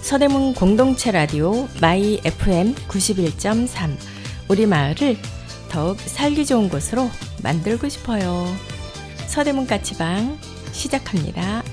서대문 공동체 라디오 마이 FM 91.3 우리 마을을 더욱 살기 좋은 곳으로 만들고 싶어요. 서대문 까치방 시작합니다.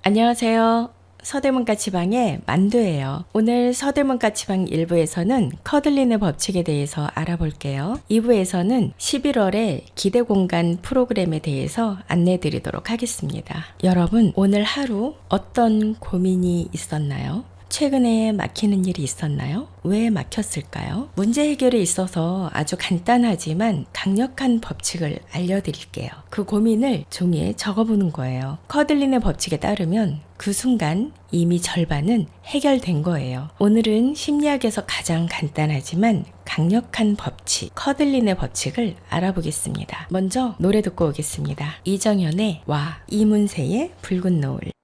안녕하세요. 서대문 까치방의 만두예요. 오늘 서대문 까치방 1부에서는 커들린의 법칙에 대해서 알아볼게요. 2부에서는 11월의 기대 공간 프로그램에 대해서 안내 드리도록 하겠습니다. 여러분, 오늘 하루 어떤 고민이 있었나요? 최근에 막히는 일이 있었나요? 왜 막혔을까요? 문제 해결에 있어서 아주 간단하지만 강력한 법칙을 알려드릴게요. 그 고민을 종이에 적어보는 거예요. 커들린의 법칙에 따르면 그 순간 이미 절반은 해결된 거예요. 오늘은 심리학에서 가장 간단하지만 강력한 법칙, 커들린의 법칙을 알아보겠습니다. 먼저 노래 듣고 오겠습니다. 이정현의 와, 이문세의 붉은 노을.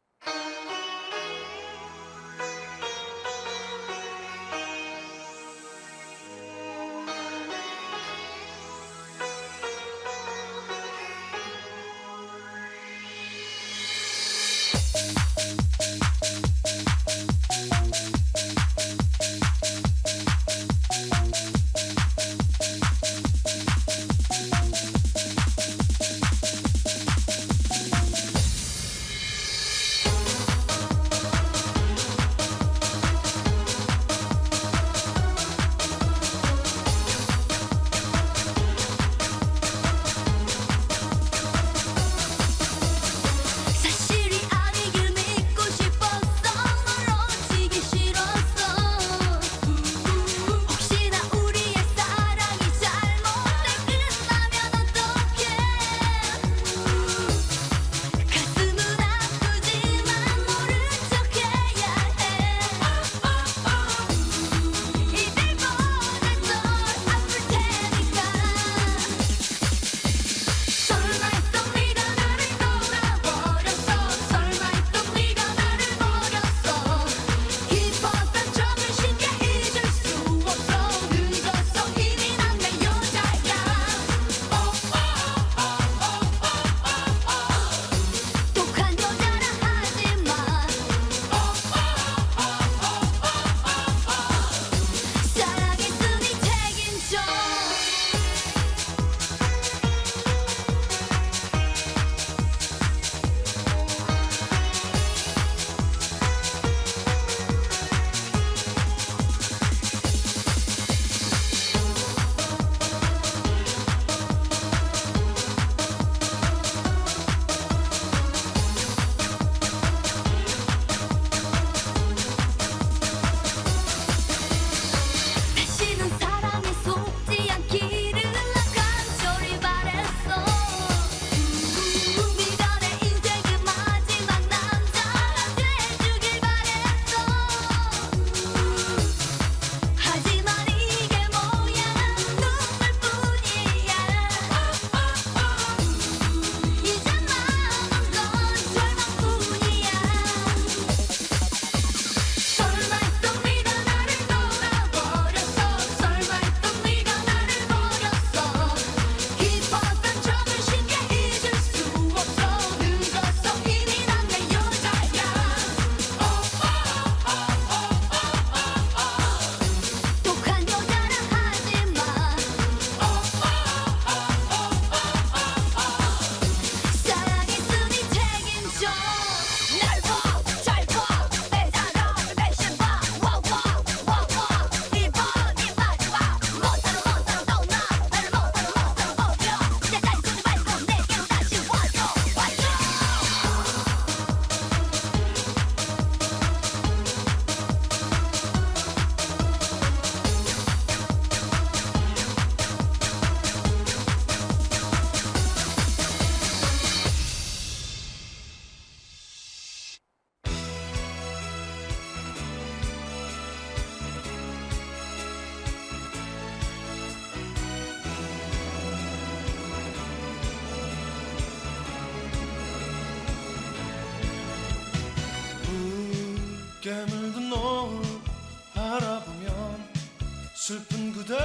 슬픈 그대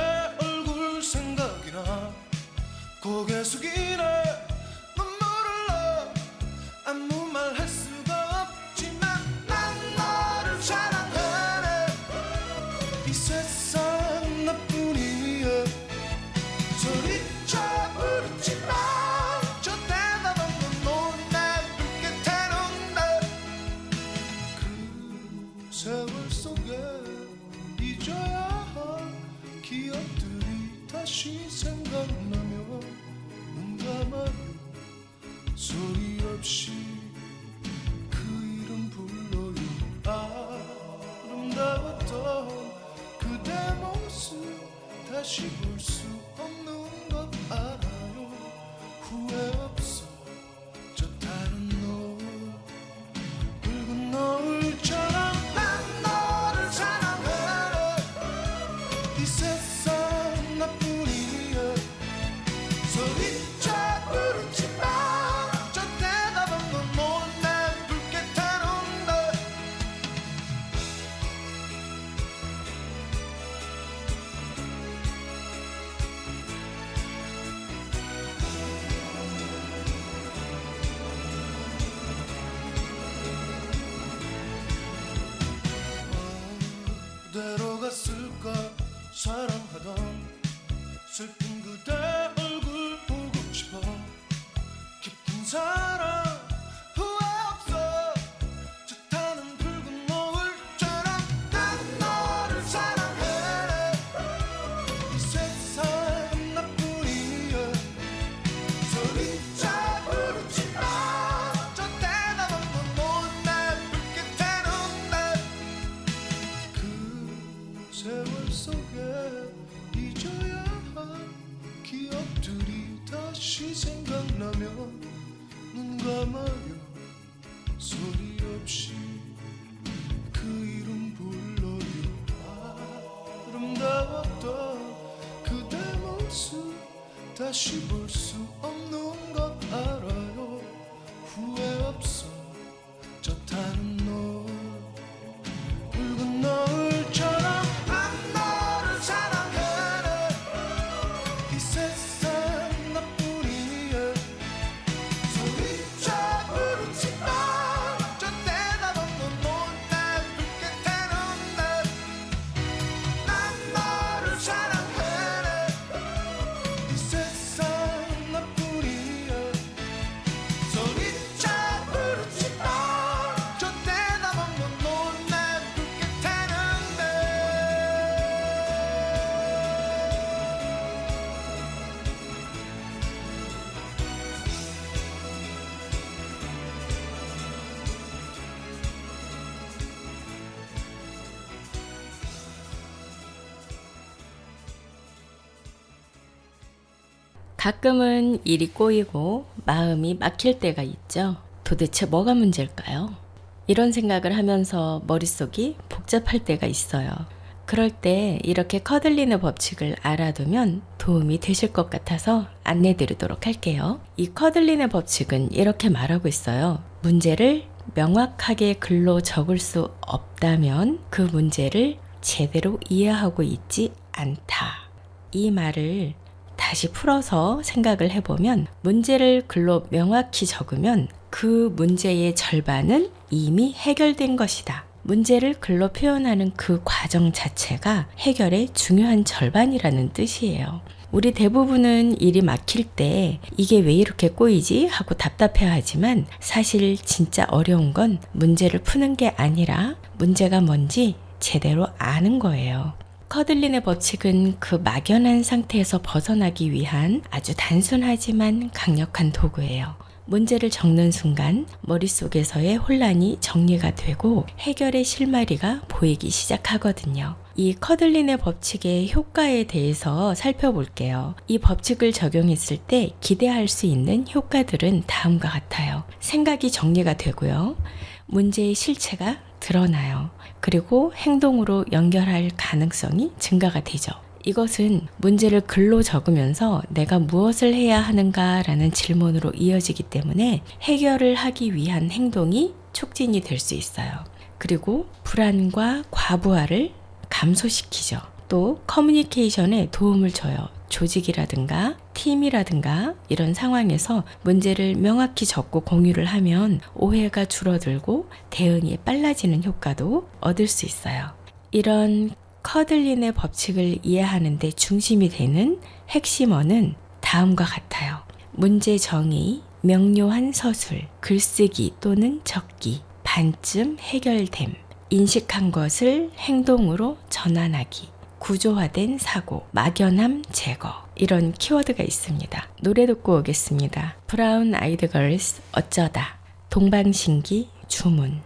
얼굴 생각이 나 고개 숙이네 눈물을 나 아무 말 할 수가 없지만 난 너를 사랑하네 이 세상 나뿐이야 소리쳐 부르지마 저 대답 없는 너날 붉게 태운다 그 세월 속에 잊어야 할 기억들이 다시 생각나며 눈 감아요 소리 없이 그 이름 불러요 아름다웠던 그대 모습 다시 볼 수 없는 것 알아요 후회 없어 저 다른 노을 붉은 노을처럼 난 너를 사랑해 이 세상 나뿐이야 소리쳐 부르지마 저 대답 없는 너날 붉게 태운다 어디로 갔을까 사랑하던 슬픈 그대 얼굴 보고 싶어 깊은 사랑 후회 없어 저 타는 붉은 노을처럼 난 너를 사랑해 이 세상 나뿐이야 소리쳐 부르지마 저 대답 없는 너날 붉게 태운다 그 세월 속에 잊어야 할 기억들이 다시 생각나면 눈 감아요 소리 없이 그 이름 불러요 아름다웠던 그대 모습 다시 볼 수 없는 것 알아요 후회 없어 저 타는 노을 붉은 노을처럼 난 너를 사랑해 이 세상 나뿐이야 소리쳐 부르지마 저 대답 없는 너날 붉게 태운다 난 너를 사랑해 이 세상 나뿐이야 소리쳐 부르지마 저 대답 없는 너날 붉게 태운다 가끔은 일이 꼬이고 마음이 막힐 때가 있죠. 도대체 뭐가 문제일까요? 이런 생각을 하면서 머릿속이 복잡할 때가 있어요. 그럴 때 이렇게 커들리는 법칙을 알아두면 도움이 되실 것 같아서 안내드리도록 할게요. 이 커들리는 법칙은 이렇게 말하고 있어요. 문제를 명확하게 글로 적을 수 없다면 그 문제를 제대로 이해하고 있지 않다. 이 말을 다시 풀어서 생각을 해보면 문제를 글로 명확히 적으면 그 문제의 절반은 이미 해결된 것이다. 문제를 글로 표현하는 그 과정 자체가 해결의 중요한 절반이라는 뜻이에요. 우리 대부분은 일이 막힐 때 이게 왜 이렇게 꼬이지 하고 답답해하지만 사실 진짜 어려운 건 문제를 푸는 게 아니라 문제가 뭔지 제대로 아는 거예요. 커들린의 법칙은 그 막연한 상태에서 벗어나기 위한 아주 단순하지만 강력한 도구예요. 문제를 적는 순간 머릿속에서의 혼란이 정리가 되고 해결의 실마리가 보이기 시작하거든요. 이 커들린의 법칙의 효과에 대해서 살펴볼게요. 이 법칙을 적용했을 때 기대할 수 있는 효과들은 다음과 같아요. 생각이 정리가 되고요. 문제의 실체가 드러나요. 그리고 행동으로 연결할 가능성이 증가가 되죠. 이것은 문제를 글로 적으면서 내가 무엇을 해야 하는가라는 질문으로 이어지기 때문에 해결을 하기 위한 행동이 촉진이 될 수 있어요. 그리고 불안과 과부하를 감소시키죠. 또 커뮤니케이션에 도움을 줘요. 조직이라든가 팀이라든가 이런 상황에서 문제를 명확히 적고 공유를 하면 오해가 줄어들고 대응이 빨라지는 효과도 얻을 수 있어요. 이런 커들린의 법칙을 이해하는 데 중심이 되는 핵심어는 다음과 같아요. 문제 정의, 명료한 서술, 글쓰기 또는 적기, 반쯤 해결됨, 인식한 것을 행동으로 전환하기, 구조화된 사고, 막연함 제거 이런 키워드가 있습니다. 노래 듣고 오겠습니다. 브라운 아이드 걸스 어쩌다, 동방신기 주문.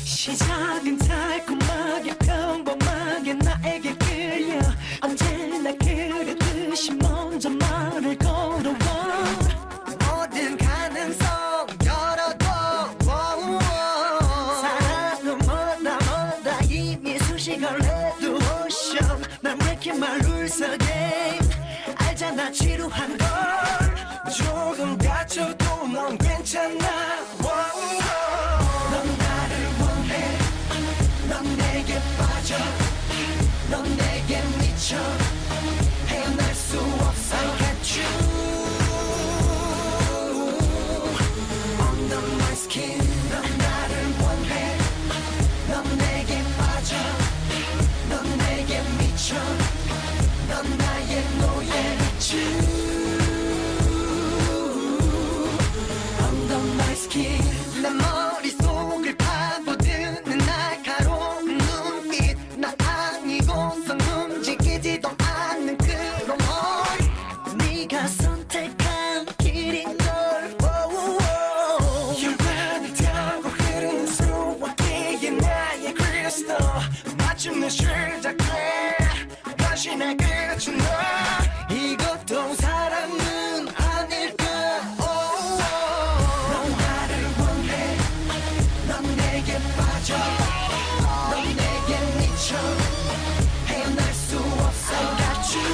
시작은 달콤하게 평범하게 나에게 끌려 언제나 그랬듯이 먼저 말을 걸어와 모든 가능성 열어둬 사랑은 멀다 이미 수식을 해두었어 난 왜 이렇게 말울서게 알잖아 지루한 걸 조금 다쳐도 넌 괜찮아 넌 나를 원해 넌 내게 빠져 넌 내게 미쳐 헤어날 수 없어 I got you under my skin 넌 나를 원해 넌 내게 빠져 넌 내게 미쳐 넌 나의 노예 시작돼 간신의 끝은 너 이것도 사랑은 아닐까 넌 나를 원해 넌 내게 빠져 넌 내게 미쳐 헤어날 수 없어 I got you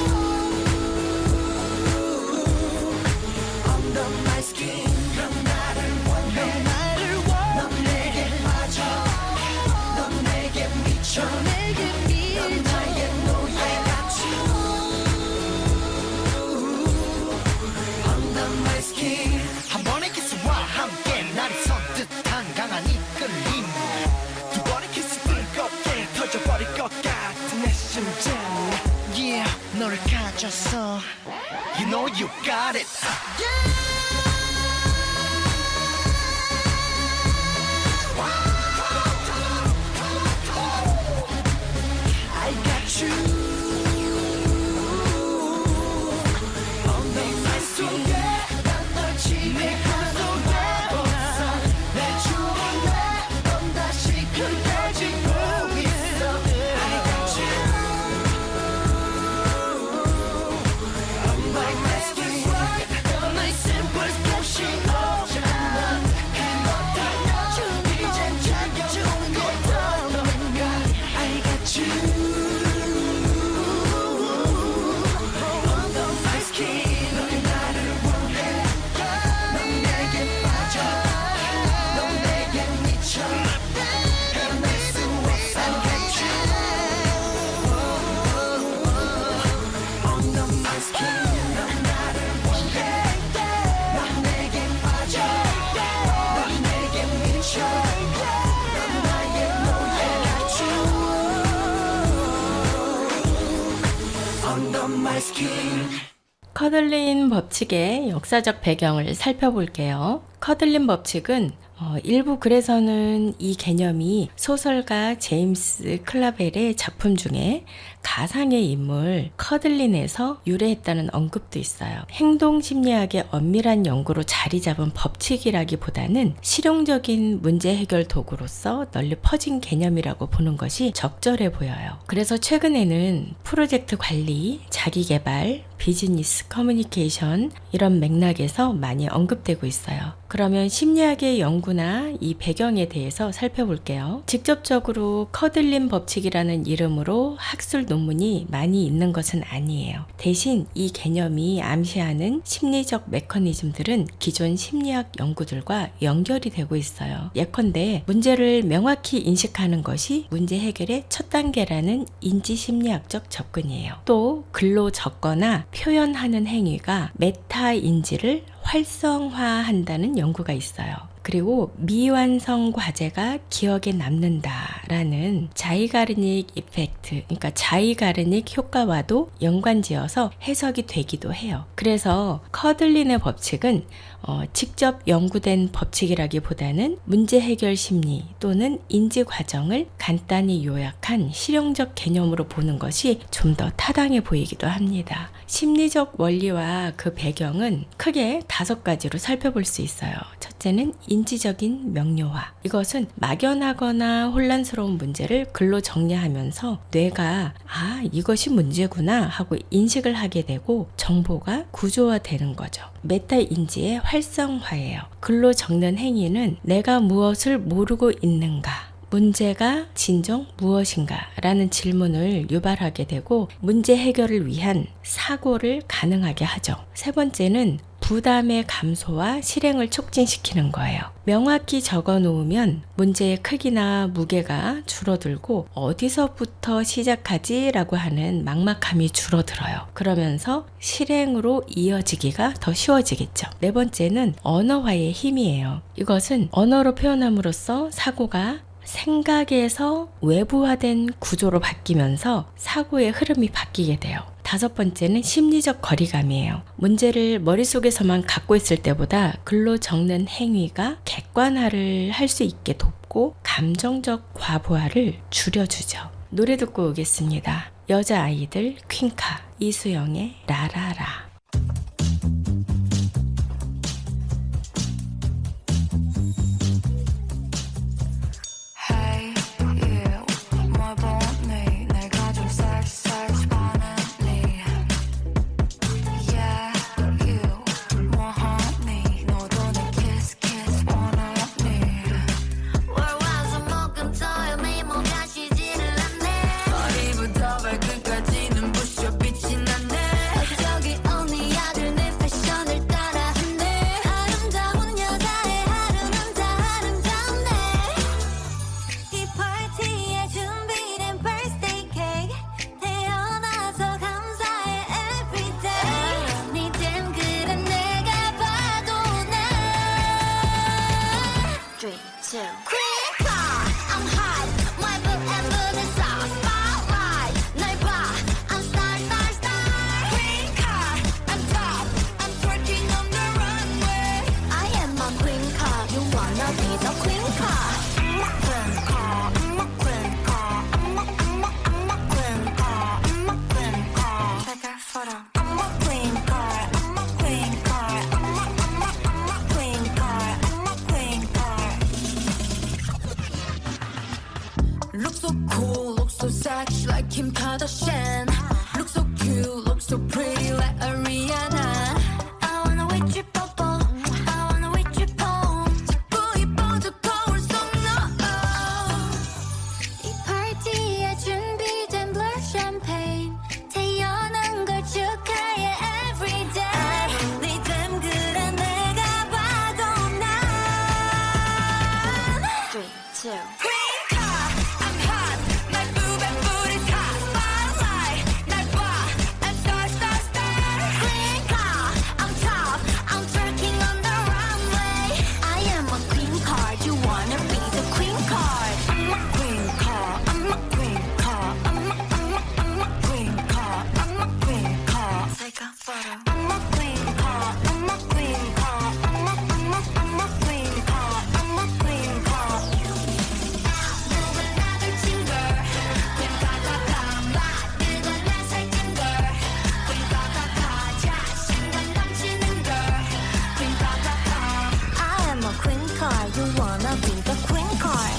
under my skin 넌 나를 원해 넌 내게 빠져 넌 내게 미쳐 넌 나의 노예 I got you under my skin 한 번의 키스와 함께 나를 선뜻한 강한 이끌림 두 번의 키스 뜨겁게 터져버릴 것 같은 내 심장 Yeah 너를 가졌어 You know you got it I got you under my skin 난널 집에 가둬 내 주문에 넌 다시 그려지고 있어 I got you under my skin 너의 simple 표시 없잖아 해놓다면 이젠 자격증 것도 너가 I got you under my skin 넌 나를 원해 넌 내게 빠져 넌 내게 미쳐 헤어날 수 없어 I got you under my skin 넌 나를 원해 넌 내게 빠져 넌 내게 미쳐 넌 나의 노예 I got you under my skin 커들린 법칙의 역사적 배경을 살펴볼게요. 커들린 법칙은 일부 글에서는 이 개념이 소설가 제임스 클라벨의 작품 중에 가상의 인물 커들린에서 유래했다는 언급도 있어요. 행동심리학의 엄밀한 연구로 자리 잡은 법칙이라기보다는 실용적인 문제 해결 도구로서 널리 퍼진 개념이라고 보는 것이 적절해 보여요. 그래서 최근에는 프로젝트 관리, 자기개발, 비즈니스, 커뮤니케이션 이런 맥락에서 많이 언급되고 있어요. 그러면 심리학의 연구나 이 배경에 대해서 살펴볼게요. 직접적으로 커들린 법칙이라는 이름으로 학술 논문이 많이 있는 것은 아니에요. 대신 이 개념이 암시하는 심리적 메커니즘들은 기존 심리학 연구들과 연결이 되고 있어요. 예컨대 문제를 명확히 인식하는 것이 문제 해결의 첫 단계라는 인지심리학적 접근이에요. 또 글로 적거나 표현하는 행위가 메타 인지를 활성화한다는 연구가 있어요. 그리고 미완성 과제가 기억에 남는다라는 자이가르닉 이펙트, 그러니까 자이가르닉 효과와도 연관지어서 해석이 되기도 해요. 그래서 커들린의 법칙은 직접 연구된 법칙이라기보다는 문제 해결 심리 또는 인지 과정을 간단히 요약한 실용적 개념으로 보는 것이 좀 더 타당해 보이기도 합니다. 심리적 원리와 그 배경은 크게 5가지로 살펴볼 수 있어요. 첫째는 인지적인 명료화. 이것은 막연하거나 혼란스러운 문제를 글로 정리하면서 뇌가 이것이 문제구나 하고 인식을 하게 되고 정보가 구조화되는 거죠. 메타 인지의 활성화예요. 글로 적는 행위는 내가 무엇을 모르고 있는가? 문제가 진정 무엇인가? 라는 질문을 유발하게 되고 문제 해결을 위한 사고를 가능하게 하죠. 세 번째는 부담의 감소와 실행을 촉진시키는 거예요. 명확히 적어 놓으면 문제의 크기나 무게가 줄어들고 어디서부터 시작하지? 라고 하는 막막함이 줄어들어요. 그러면서 실행으로 이어지기가 더 쉬워지겠죠. 네 번째는 언어화의 힘이에요. 이것은 언어로 표현함으로써 사고가 생각에서 외부화된 구조로 바뀌면서 사고의 흐름이 바뀌게 돼요. 5번째는 심리적 거리감이에요. 문제를 머릿속에서만 갖고 있을 때보다 글로 적는 행위가 객관화를 할 수 있게 돕고 감정적 과부하를 줄여주죠. 노래 듣고 오겠습니다. 여자아이들 퀸카 이수영의 라라라. Hey, yeah, 뭘 보니 내가 좀 Kardashian. Look so cute, look so pretty like Ariana. I wanna with you bubble, I wanna with you poem. 자꾸 이뻐져 거울 속 너. 이 파티에 준비된 blur champagne. 태어난 걸 축하해 every day. 리듬 그래 내가 봐도 난 3, 2 Green car, I'm hot. 날 부배 뿌리 타 spotlight. 날 봐, I'm star, star, star. Green car, I'm top. I'm twerking on the runway. I am a queen card. You wanna be the queen card? I'm a queen car. I'm a queen car. I'm a queen car. I'm a queen car. Take a photo. I'm a queen car. I'm a queen car. I'm a queen car. I'm a queen car. 누구나 들친 걸 queen 가가가 만들고 나 살찐 걸 queen 가가가 자신감 넘치는 걸 queen 가가가 I am a queen card. You wanna be the queen card?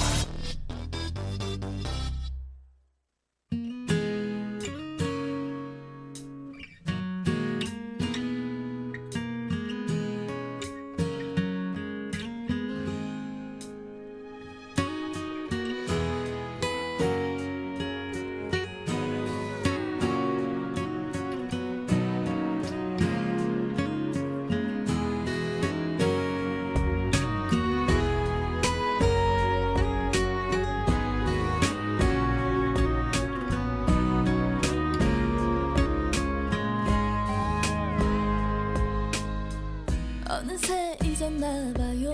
어느새 잊었나봐요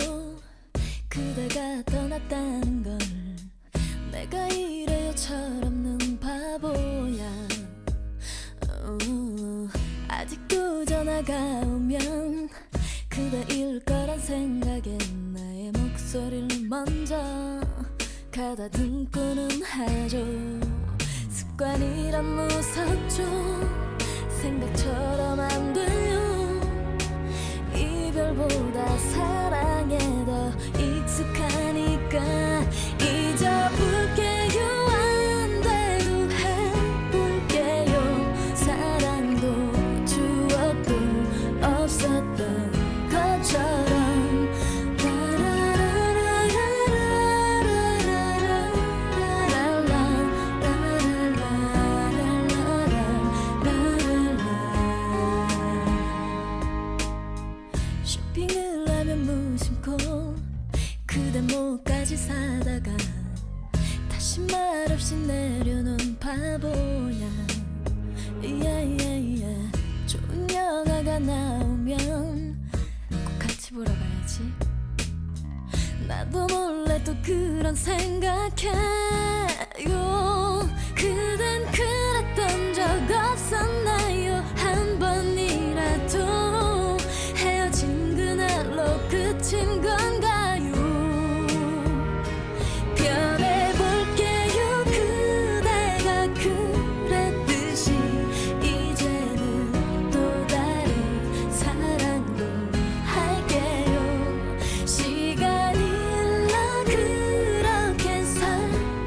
그대가 떠났다는 걸 내가 이래요 철없는 바보야 아직도 전화가 오면 그대일 거란 생각에 나의 목소리를 먼저 가다듬고는 하죠 습관이란 무섭죠 생각처럼 안 돼요 이별보다 사랑에 더 익숙하니까 잊어볼게요 안 돼도 해볼게요 사랑도 추억도 없었던 것처럼 쇼핑을 하면 무심코 그대 목까지 사다가 다시 말없이 내려놓은 바보야 야야야 좋은 영화가 나오면 꼭 같이 보러 가야지 나도 몰래 또 그런 생각해요 그댄 그랬던 적 없었나요 한 번이라도 헤어진 그날로 끝인 건가요 변해볼게요 그대가 그랬듯이 이제는 또 다른 사랑도 할게요 시간이 흘러 그렇게 살아가요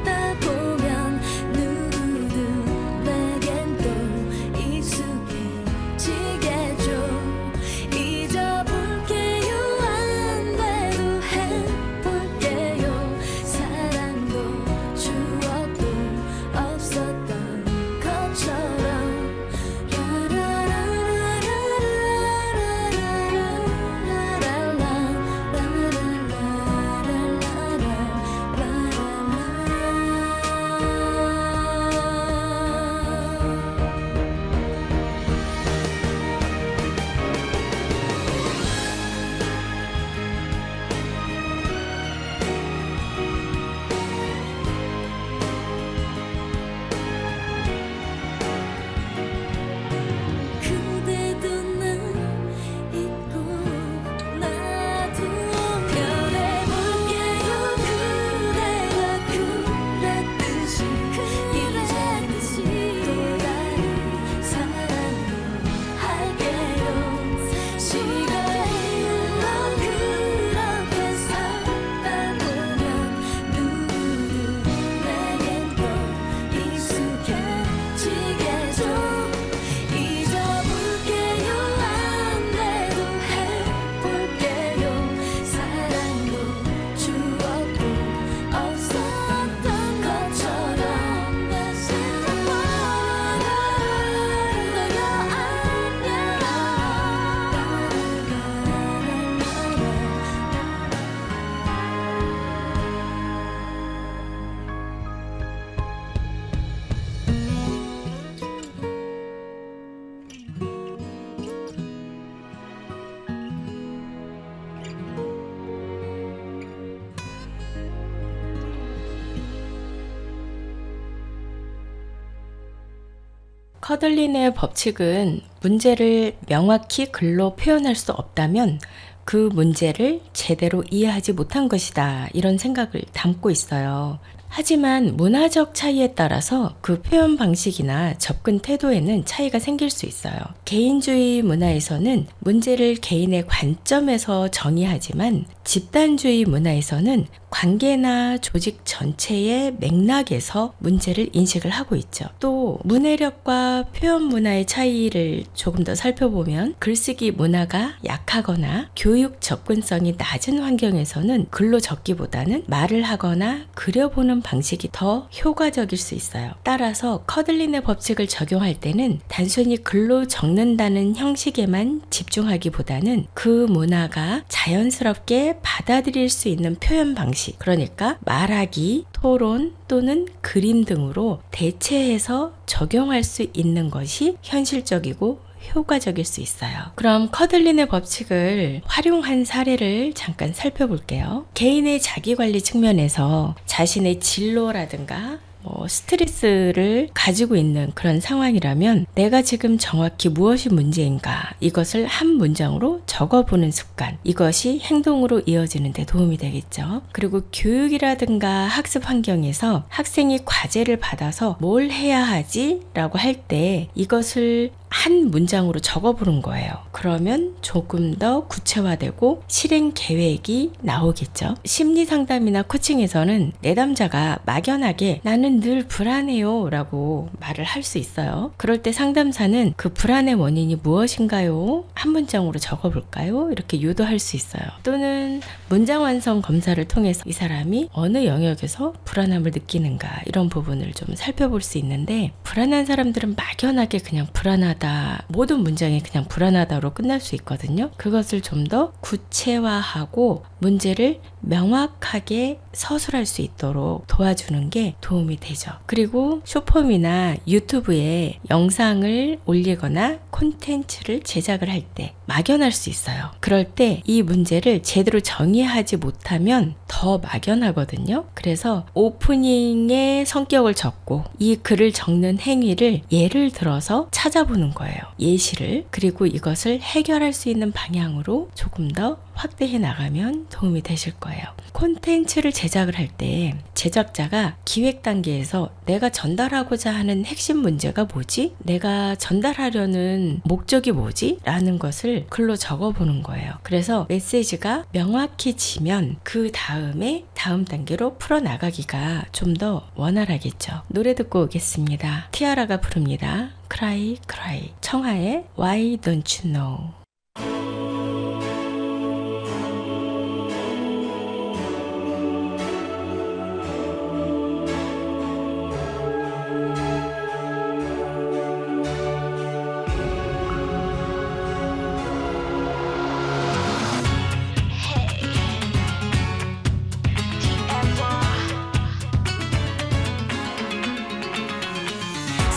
커들린의 법칙은 문제를 명확히 글로 표현할 수 없다면 그 문제를 제대로 이해하지 못한 것이다. 이런 생각을 담고 있어요. 하지만 문화적 차이에 따라서 그 표현 방식이나 접근 태도에는 차이가 생길 수 있어요. 개인주의 문화에서는 문제를 개인의 관점에서 정의하지만 집단주의 문화에서는 관계나 조직 전체의 맥락에서 문제를 인식을 하고 있죠. 또 문해력과 표현 문화의 차이를 조금 더 살펴보면 글쓰기 문화가 약하거나 교육 접근성이 낮은 환경에서는 글로 적기보다는 말을 하거나 그려보는 방식이 더 효과적일 수 있어요. 따라서 커들린의 법칙을 적용할 때는 단순히 글로 적는다는 형식에만 집중하기보다는 그 문화가 자연스럽게 받아들일 수 있는 표현 방식, 그러니까 말하기, 토론 또는 그림 등으로 대체해서 적용할 수 있는 것이 현실적이고 효과적일 수 있어요. 그럼 커들린의 법칙을 활용한 사례를 잠깐 살펴볼게요. 개인의 자기관리 측면에서 자신의 진로라든가 스트레스를 가지고 있는 그런 상황이라면 내가 지금 정확히 무엇이 문제인가 이것을 한 문장으로 적어보는 습관, 이것이 행동으로 이어지는 데 도움이 되겠죠. 그리고 교육이라든가 학습 환경에서 학생이 과제를 받아서 뭘 해야 하지? 라고 할 때 이것을 한 문장으로 적어보는 거예요. 그러면 조금 더 구체화되고 실행 계획이 나오겠죠. 심리 상담이나 코칭에서는 내담자가 막연하게 나는 늘 불안해요 라고 말을 할 수 있어요. 그럴 때 상담사는 그 불안의 원인이 무엇인가요? 한 문장으로 적어볼까요? 이렇게 유도할 수 있어요. 또는 문장 완성 검사를 통해서 이 사람이 어느 영역에서 불안함을 느끼는가 이런 부분을 좀 살펴볼 수 있는데, 불안한 사람들은 막연하게 그냥 불안하다, 모든 문장이 그냥 불안하다로 끝날 수 있거든요. 그것을 좀 더 구체화하고 문제를 명확하게 서술할 수 있도록 도와주는 게 도움이 되죠. 그리고 쇼폼이나 유튜브에 영상을 올리거나 콘텐츠를 제작을 할 때 막연할 수 있어요. 그럴 때 이 문제를 제대로 정의하지 못하면 더 막연하거든요. 그래서 오프닝의 성격을 적고 이 글을 적는 행위를 예를 들어서 찾아보는 거예요. 예시를. 그리고 이것을 해결할 수 있는 방향으로 조금 더 확대해 나가면 도움이 되실 거예요. 콘텐츠를 제작을 할 때 제작자가 기획 단계에서 내가 전달하고자 하는 핵심 문제가 뭐지? 내가 전달하려는 목적이 뭐지? 라는 것을 글로 적어보는 거예요. 그래서 메시지가 명확해지면 그 다음에 다음 단계로 풀어나가기가 좀 더 원활하겠죠. 노래 듣고 오겠습니다. 티아라가 부릅니다. Cry, Cry. 청하의 Why Don't You Know.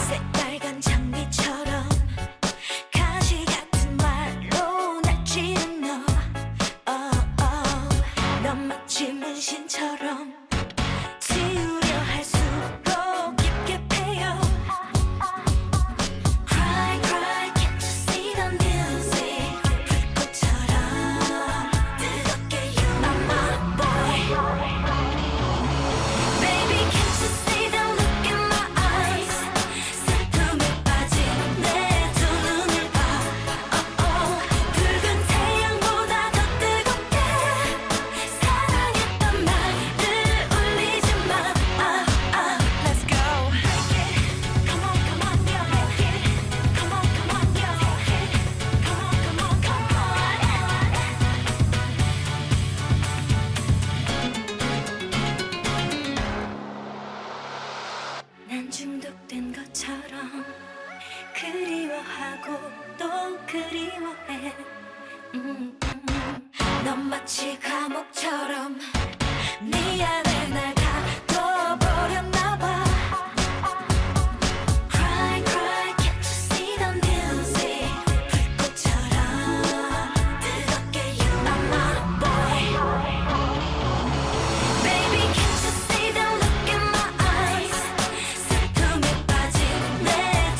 새빨간 장미처럼 가시 같은 말로 날 찌른 너, 넌 마치 문신처럼 지우려 할수록 깊게 패여. Cry, cry, can't you see the music? 불꽃처럼 뜨겁게 you are my boy. Baby, can't you see the look in my eyes? 슬픔에 빠진 내 두 눈을 봐. 붉은 태양보다 더 뜨겁게 사랑했던 말을 울리지 마. Let's go. Make it. Come on, come on, yeah. Make it. Come on, come on, yeah. Make it. Come on, come on, come on. 난 중독된 것처럼 그리워하고 또 그리워해. 넌 마치 감옥처럼 네 안에 날 가둬버렸나 봐. Cry, cry, can't you see the music? 불꽃처럼 뜨겁게 you are my boy. Baby, can't you see the look in my eyes? 슬픔에 빠진 내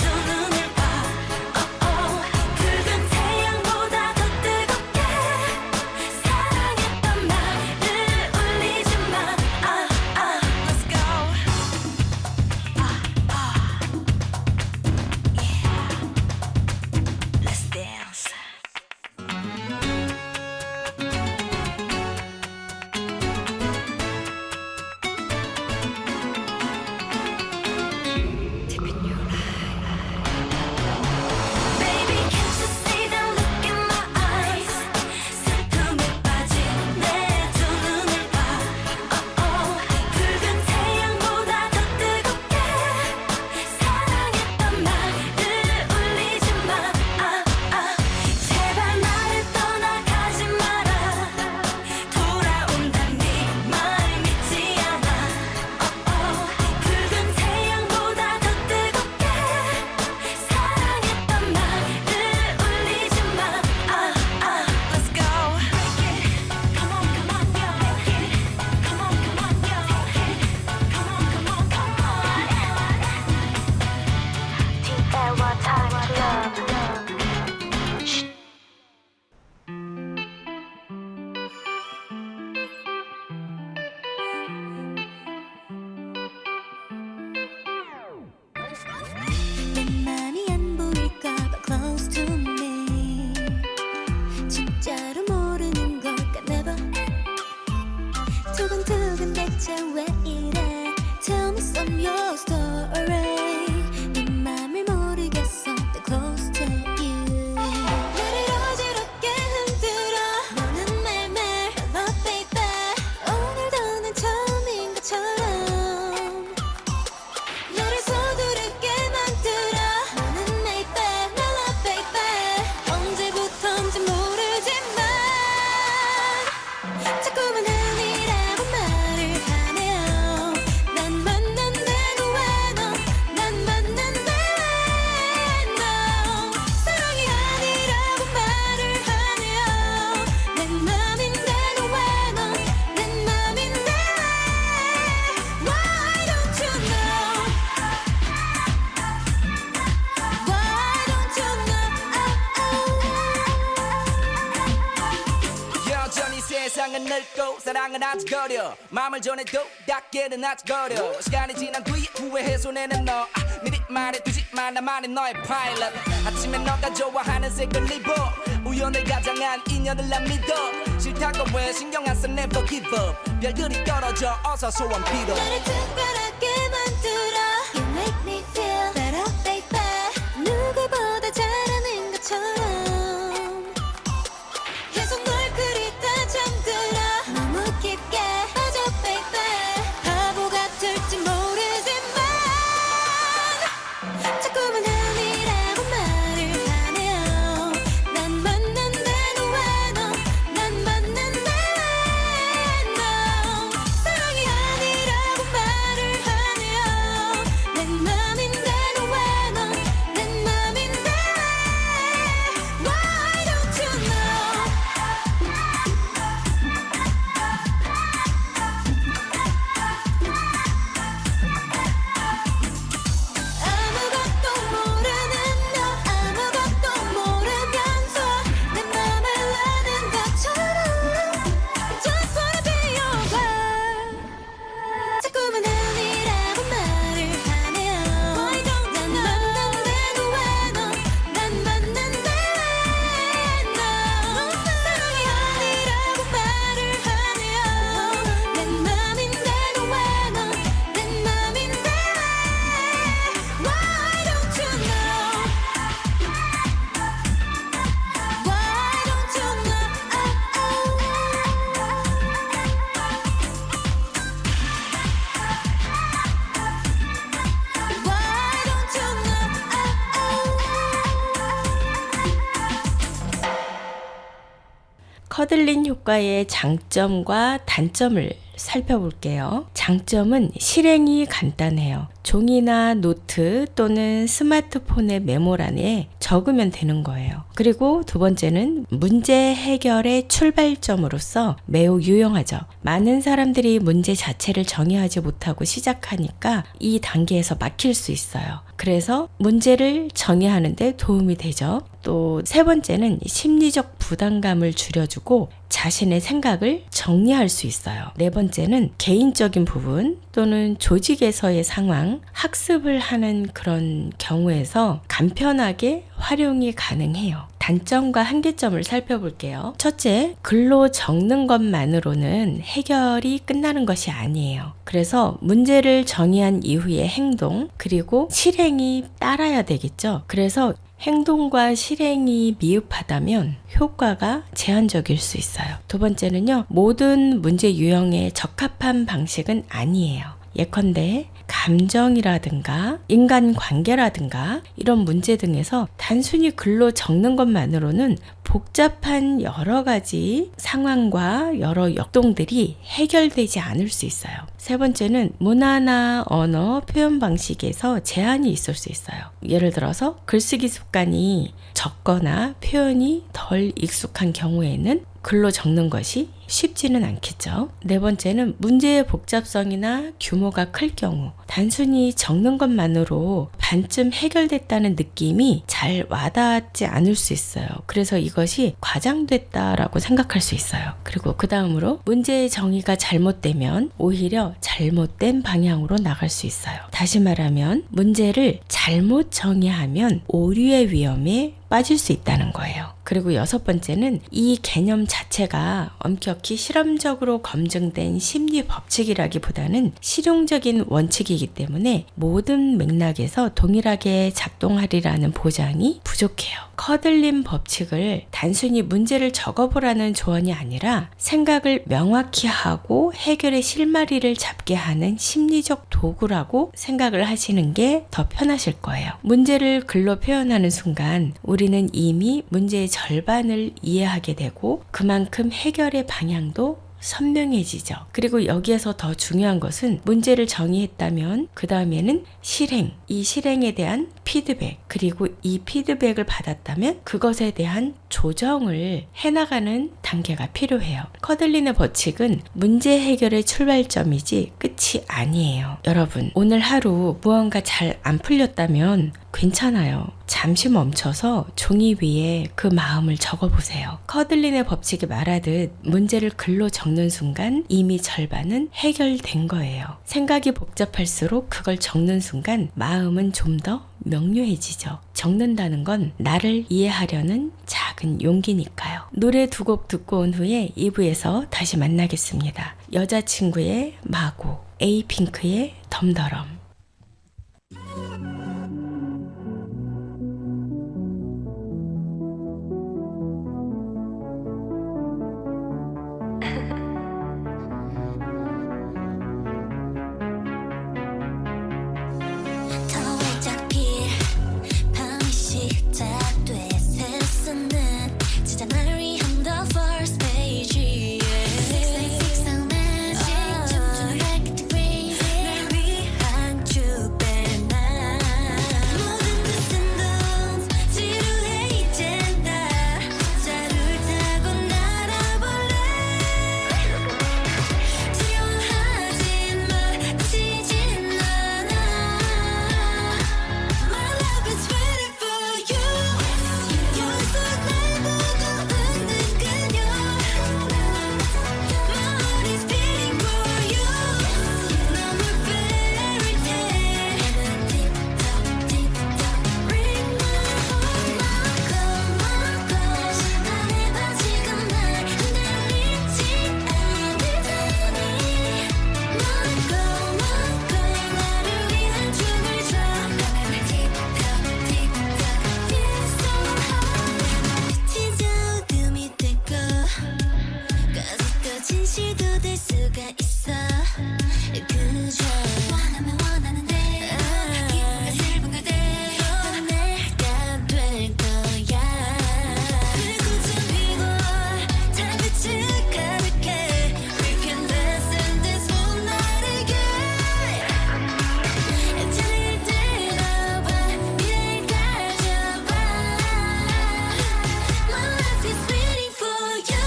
두 눈을 사랑은 늙고 사랑은 아직 어려 마음을 전해도 닿기는 아직 어려 시간이 지난 뒤에 후회해 손에는 너 미리 말해두지 마 나만의 너의 파일럿 아침에 너가 좋아하는 색을 입어 우연을 가장한 인연을 난 믿어 싫다고 왜 신경 안 써 never give up 별들이 떨어져 어서 소원 빌어 나를 특별하게 만들어 You make me feel better baby 누구보다 잘하는 것처럼 계속 널 그리다 잠들어 너무 깊게 빠져 baby 바보 같을지 모르지만 자꾸만 아니라고 말을 하네요 난 만난다고 왜너난 만난다 왜너 사랑이 아니라고 말을 하네요 내 맘인데도 왜너내 맘인데 왜 Why don't you know 아무것도 모르는 너 아무것도 모르면서 내 맘을 아는 것처럼 Just wanna be your girl 자꾸만 아니라고 말을 하네요 난 만난다고 왜너난 만난다 왜너 사랑이 아니라고 말을 하네요 내 맘인데도 왜너내 맘인데 Why don't you know Why don't you know Why don't you know 커들린 효과의 장점과 단점을 살펴볼게요. 장점은 실행이 간단해요. 종이나 노트 또는 스마트폰의 메모란에 적으면 되는 거예요. 그리고 두 번째는 문제 해결의 출발점으로서 매우 유용하죠. 많은 사람들이 문제 자체를 정의하지 못하고 시작하니까 이 단계에서 막힐 수 있어요. 그래서 문제를 정의하는데 도움이 되죠. 또 세 번째는 심리적 부담감을 줄여주고 자신의 생각을 정리할 수 있어요. 네 번째는 개인적인 부분 또는 조직에서의 상황, 학습을 하는 그런 경우에서 간편하게 활용이 가능해요. 단점과 한계점을 살펴볼게요. 첫째, 글로 적는 것만으로는 해결이 끝나는 것이 아니에요. 그래서 문제를 정의한 이후의 행동, 그리고 실행이 따라야 되겠죠. 그래서 행동과 실행이 미흡하다면 효과가 제한적일 수 있어요. 두 번째는요, 모든 문제 유형에 적합한 방식은 아니에요. 예컨대 감정이라든가 인간관계라든가 이런 문제 등에서 단순히 글로 적는 것만으로는 복잡한 여러 가지 상황과 여러 역동들이 해결되지 않을 수 있어요. 세 번째는 문화나 언어, 표현 방식에서 제한이 있을 수 있어요. 예를 들어서 글쓰기 습관이 적거나 표현이 덜 익숙한 경우에는 글로 적는 것이 쉽지는 않겠죠. 네 번째는 문제의 복잡성이나 규모가 클 경우 단순히 적는 것만으로 반쯤 해결됐다는 느낌이 잘 와닿지 않을 수 있어요. 그래서 이것이 과장됐다라고 생각할 수 있어요. 그리고 그 다음으로 문제의 정의가 잘못되면 오히려 잘못된 방향으로 나갈 수 있어요. 다시 말하면 문제를 잘못 정의하면 오류의 위험에 빠질 수 있다는 거예요. 그리고 여섯 번째는 이 개념 자체가 엄격히 실험적으로 검증된 심리 법칙이라기보다는 실용적인 원칙이기 때문에 모든 맥락에서 동일하게 작동하리라는 보장이 부족해요. 커들린 법칙을 단순히 문제를 적어보라는 조언이 아니라 생각을 명확히 하고 해결의 실마리를 잡게 하는 심리적 도구라고 생각을 하시는 게 더 편하실 거예요. 문제를 글로 표현하는 순간 우리는 이미 문제의 절반을 이해하게 되고 그만큼 해결의 방향도 선명해지죠. 그리고 여기에서 더 중요한 것은 문제를 정의했다면 그 다음에는 실행, 이 실행에 대한 피드백, 그리고 이 피드백을 받았다면 그것에 대한 조정을 해나가는 단계 단계가 필요해요. 커들린의 법칙은 문제 해결의 출발점이지 끝이 아니에요. 여러분, 오늘 하루 무언가 잘 안 풀렸다면 괜찮아요. 잠시 멈춰서 종이 위에 그 마음을 적어보세요. 커들린의 법칙이 말하듯 문제를 글로 적는 순간 이미 절반은 해결된 거예요. 생각이 복잡할수록 그걸 적는 순간 마음은 좀 더 명료해지죠. 적는다는 건 나를 이해하려는 작은 용기니까요. 노래 두 곡 듣고 온 후에 2부에서 다시 만나겠습니다. 여자친구의 마고, 에이핑크의 덤더럼. 더 활짝 필 밤이 시작돼 세상은 진짜 날 위한 the first page 식상한 집중을 like the rain 날 위한 주변 모든 것은 넌 지루해 이젠 다 자를 타고 날아볼래 두려워하지 마 지진 않아 My love is waiting for you 여기서 날 보고 웃는 그녀 My heart is beating for you 너무 fairy tale 나는 틱톡 틱톡 ring my call 심판해봐 지금 날 흔들리지 않을 테니 My call 나를 위한 춤을 춰 나는 틱톡 틱톡 feel so high 진짜 어둠이 되고 가지고 진실도 될 수가 있어 그저 원하면 원하는데 기분과 슬픈 그대로 내가 될 거야 불꽃은 피고 달빛을 가득해 We can dance in this moonlight again 자리를 들어봐 미래를 가져봐 My life is waiting for you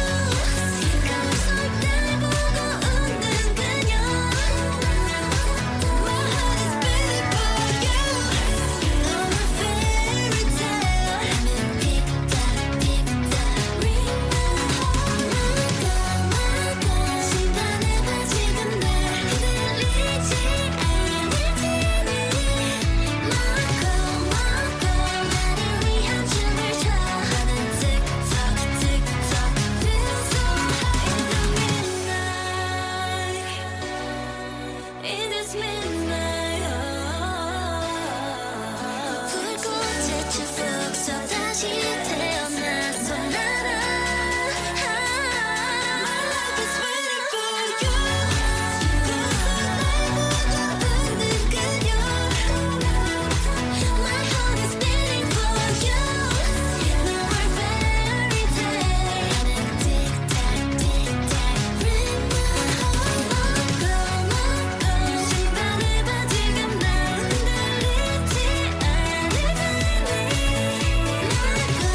거기서 날 보고 웃는 그녀 My heart is beating for you 너무 fairy tale 나는 틱톡 틱톡 ring my call 심판해봐 지금 날 흔들리지 않을 테니 My call 나를 위한 춤을 춰 나는 틱톡 틱톡 feel so high in this midnight 불꽃의 추억 속 다시 태어나서 날아 My love is waiting for you 거기서 날 보고 웃는 그녀 My heart is beating for you 너무 fairy tale 나는 틱탁 틱탁 ring my call 심판해봐 지금 날 흔들리지 않을 테니 My call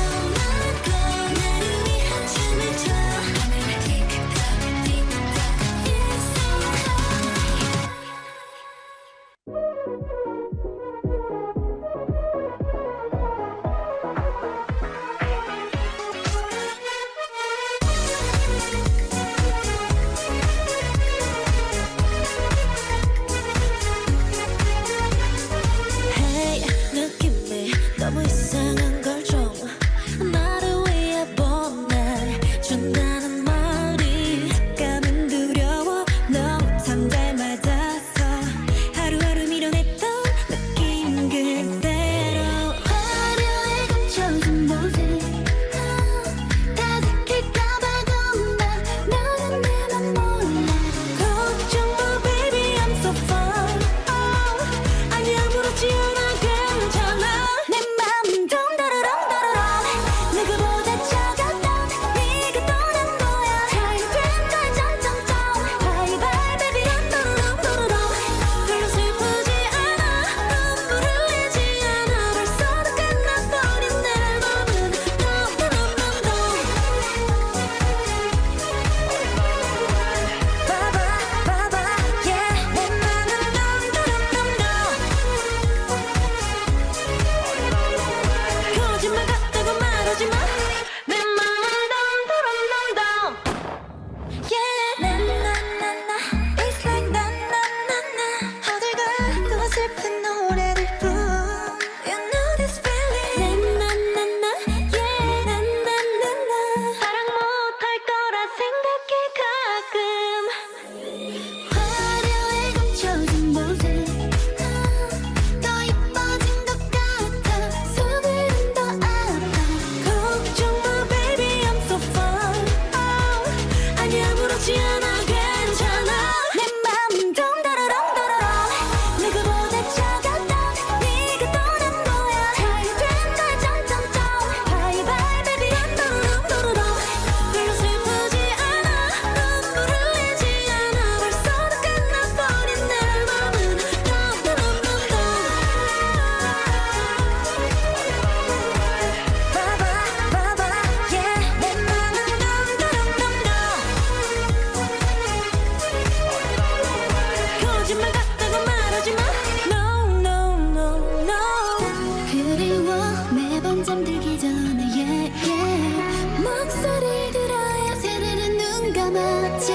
난 잠들기 전에 yeah, yeah. 목소리를 들어야 스르르 눈 감았지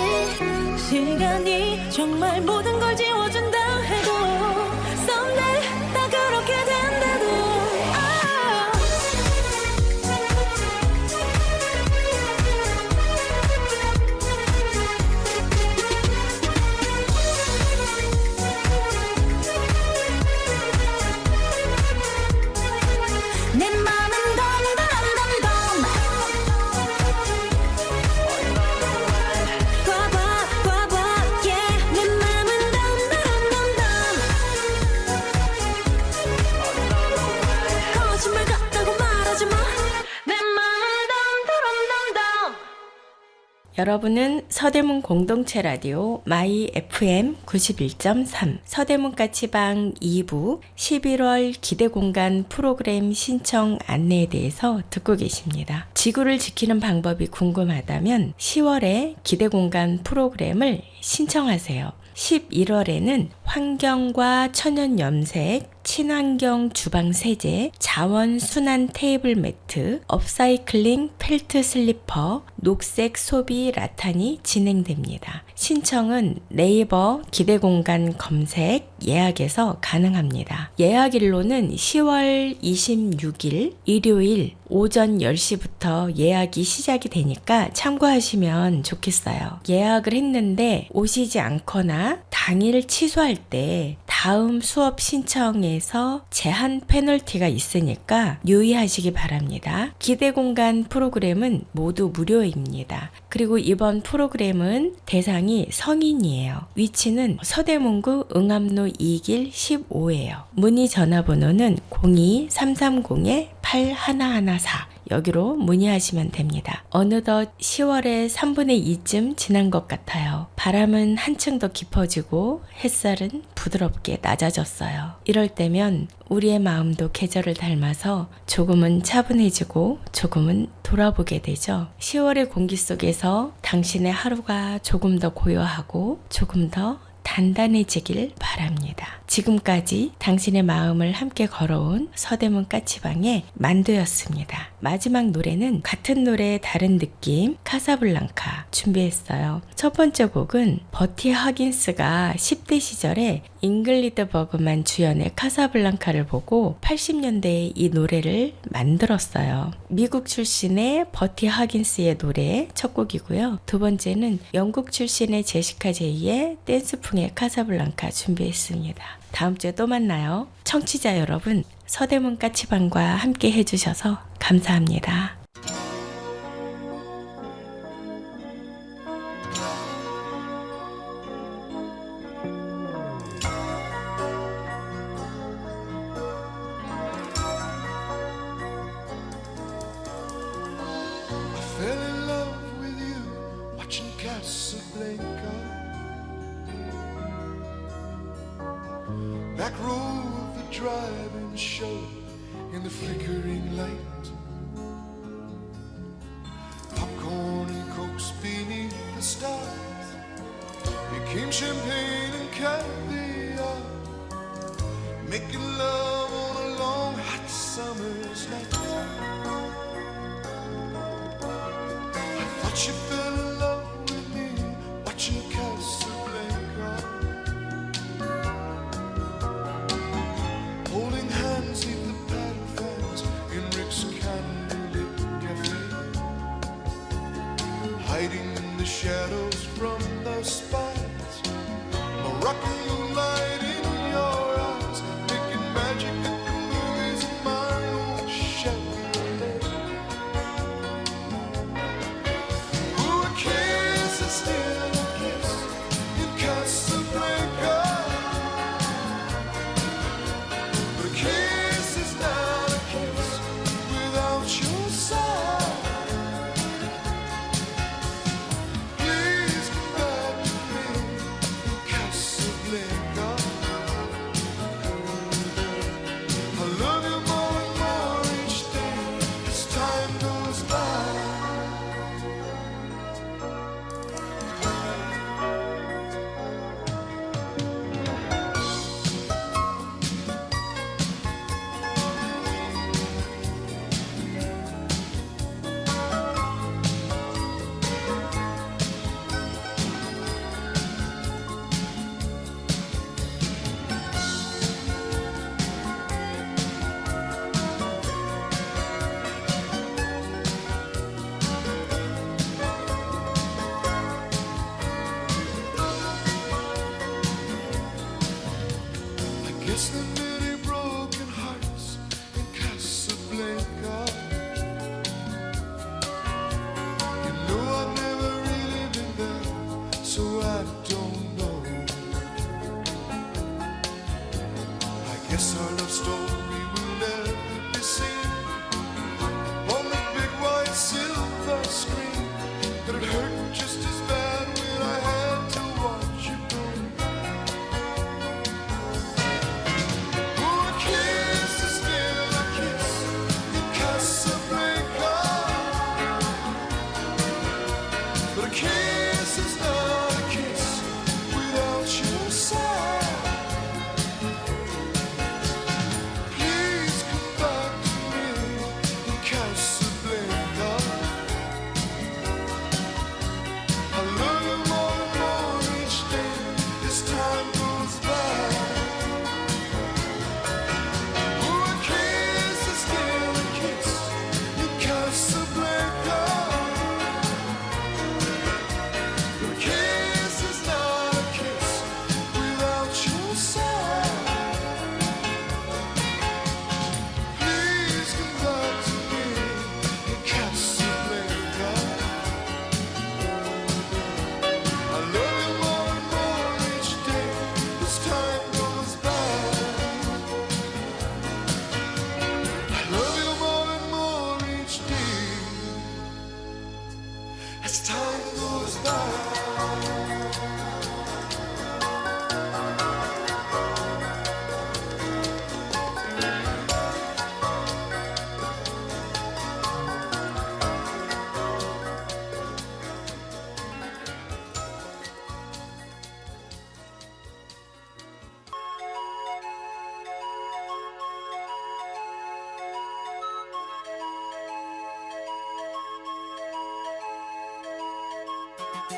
시간이 정말 모든 걸 지워준다 해도 someday 다 그렇게 된다도 내 맘은 덤덤덤덤 과봐 yeah 내 맘은 덤덤덤덤 거짓말 같다고 말하지 마내 맘은 덤덤덤덤 여러분은 서대문 공동체 라디오 마이 FM 91.3 서대문 까치방 2부 11월 기대 공간 프로그램 신청 안내에 대해서 듣고 계십니다. 지구를 지키는 방법이 궁금하다면 10월에 기대 공간 프로그램을 신청하세요. 11월에는 환경과 천연 염색, 친환경 주방 세제, 자원 순환 테이블 매트, 업사이클링 펠트 슬리퍼, 녹색 소비 라탄이 진행됩니다. 신청은 네이버 기대 공간 검색 예약에서 가능합니다. 예약일로는 10월 26일 일요일 오전 10시부터 예약이 시작이 되니까 참고하시면 좋겠어요. 예약을 했는데 오시지 않거나 당일 취소할 때 다음 수업 신청에서 제한 페널티가 있으니까 유의하시기 바랍니다. 기대 공간 프로그램은 모두 무료입니다. 그리고 이번 프로그램은 대상이 성인이에요. 위치는 서대문구 응암로 2길 15예요. 문의 전화번호는 02-330-8114 여기로 문의하시면 됩니다. 어느덧 10월의 3분의 2쯤 지난 것 같아요. 바람은 한층 더 깊어지고 햇살은 부드럽게 낮아졌어요. 이럴 때면 우리의 마음도 계절을 닮아서 조금은 차분해지고 조금은 돌아보게 되죠. 10월의 공기 속에서 당신의 하루가 조금 더 고요하고 조금 더 단단해지길 바랍니다. 지금까지 당신의 마음을 함께 걸어온 서대문 까치방의 만두였습니다. 마지막 노래는 같은 노래 다른 느낌 카사블랑카 준비했어요. 첫 번째 곡은 버티 허긴스가 10대 시절에 잉글리드 버그만 주연의 카사블랑카를 보고 80년대에 이 노래를 만들었어요. 미국 출신의 버티 허긴스의 노래 첫 곡이고요. 두 번째는 영국 출신의 제시카 제이의 댄스풍의 카사블랑카 준비했습니다. 다음 주에 또 만나요. 청취자 여러분, 서대문 까치방과 함께 해주셔서 감사합니다. I fell in love with you watching Casablanca. Back row of the drive-in show in the flickering light. Popcorn and cokes beneath the stars became champagne and caviar. Making love on a long hot summer's night. I thought you fell in love with me watching Casablanca. Holding hands in the paddle fans in Rick's candlelit cafe. Hiding in the shadows from the spies. Moroccan moonlight in your eyes. Making magic at the movies in my own Chevrolet. Ooh, I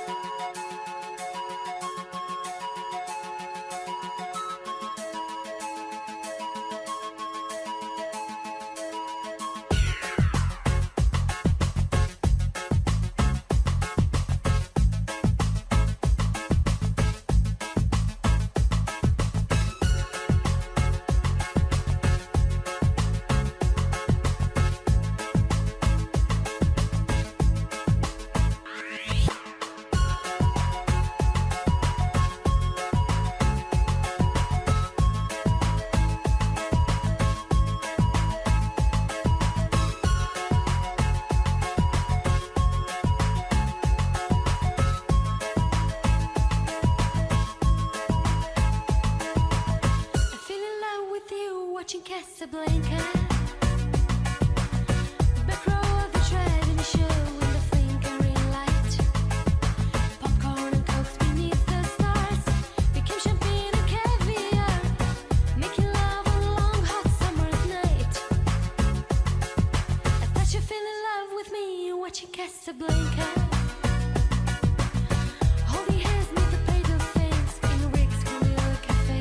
feel in love with you watching Casablanca. Back row of the driving show in the flickering light. Popcorn and cokes beneath the stars became champagne and caviar. Making love on a long hot summer's night. I thought you fell in love with me watching Casablanca. Holding hands near the plate of things in Rick's Grill Cafe.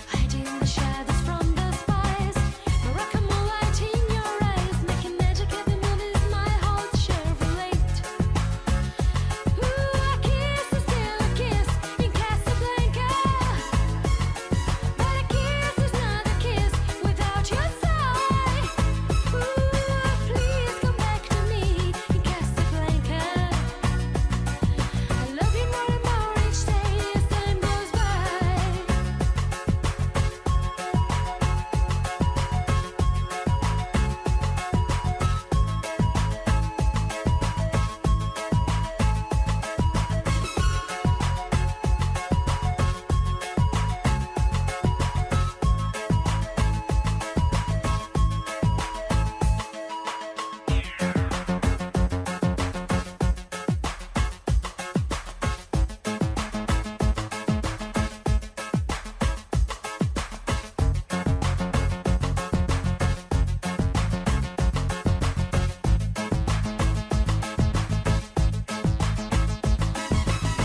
Hiding the shadows from the spies. Moroccan moonlight in your eyes, making magic every move is my whole Chevrolet. Ooh, a kiss is still a kiss in Casablanca, but a kiss is not a kiss without your side. Ooh, please come back to me in Casablanca. I love you more and more each day as time goes by.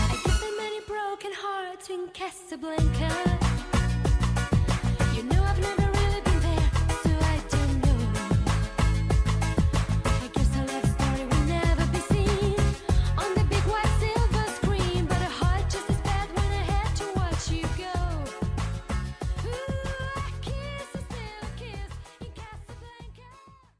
I give them many broken hearts in Casablanca.